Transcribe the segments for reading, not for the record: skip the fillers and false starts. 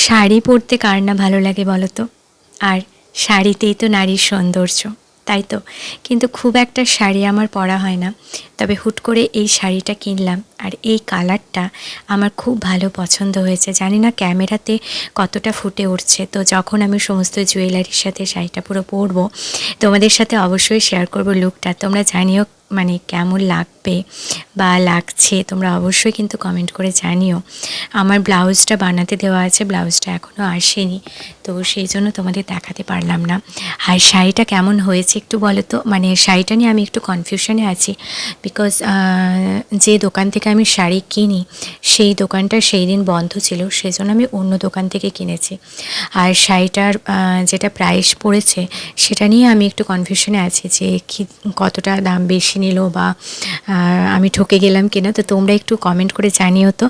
শাড়ি পরতে কার না ভালো লাগে বলো তো? আর শাড়িতেই তো নারীর সৌন্দর্য, তাই তো? কিন্তু খুব একটা শাড়ি আমার পরা হয় না। তবে হুট করে এই শাড়িটা কিনলাম, আর এই কালারটা আমার খুব ভালো পছন্দ হয়েছে। জানি না ক্যামেরাতে কতটা ফুটে উঠছে। তো যখন আমি সমস্ত জুয়েলারির সাথে শাড়িটা পুরো পরবো, তোমাদের সাথে অবশ্যই শেয়ার করব লুকটা। তোমরা জানিও মানে কেমন লাগবে বা লাগছে, তোমরা অবশ্যই কিন্তু কমেন্ট করে জানিও। আমার ব্লাউজটা বানাতে দেওয়া আছে, ব্লাউজটা এখনও আসেনি, তো সেই জন্য তোমাদের দেখাতে পারলাম না। আর শাড়িটা কেমন হয়েছে একটু বলো তো। মানে শাড়িটা নিয়ে আমি একটু কনফিউশনে আছি, বিকজ যে দোকান থেকে আমি শাড়ি কিনি সেই দোকানটা সেই দিন বন্ধ ছিল, সেই জন্য আমি অন্য দোকান থেকে কিনেছি। আর শাড়িটার যেটা প্রাইস পড়েছে সেটা নিয়ে আমি একটু কনফিউশনে আছি যে কি কতটা দাম বেশি নিল বা আমি ঠকে গেলাম কিনা। তো তোমরা একটু কমেন্ট করে জানিও তো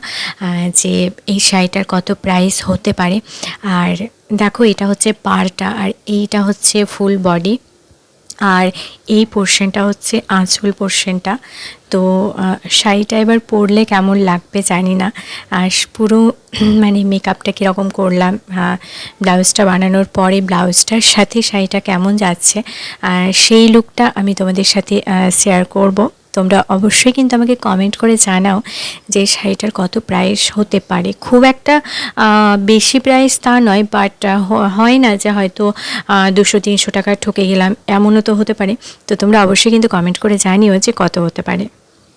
যে এই শাড়িটার কত প্রাইস হতে পারে। আর দেখো, এটা হচ্ছে পাড়টা আর এইটা হচ্ছে ফুল বডি, আর এই পোর্শনটা হচ্ছে আঁচল পোর্শনটা। তো শাড়িটা এবার পরলে কেমন লাগবে জানি না। আর পুরো মানে মেকআপটা কীরকম করলাম, ব্লাউজটা বানানোর পরে ব্লাউজটার সাথে শাড়িটা কেমন যাচ্ছে, সেই লুকটা আমি তোমাদের সাথে শেয়ার করব। তোমরা অবশ্যই কিন্তু আমাকে কমেন্ট করে জানাও যে শাড়িটার কত প্রাইস হতে পারে। খুব একটা বেশি প্রাইস তা নয়, বাট হয় না যে হয়তো 200-300 টাকা ঠকে গেলাম, এমনও তো হতে পারে। তো তোমরা অবশ্যই কিন্তু কমেন্ট করে জানিও যে কত হতে পারে।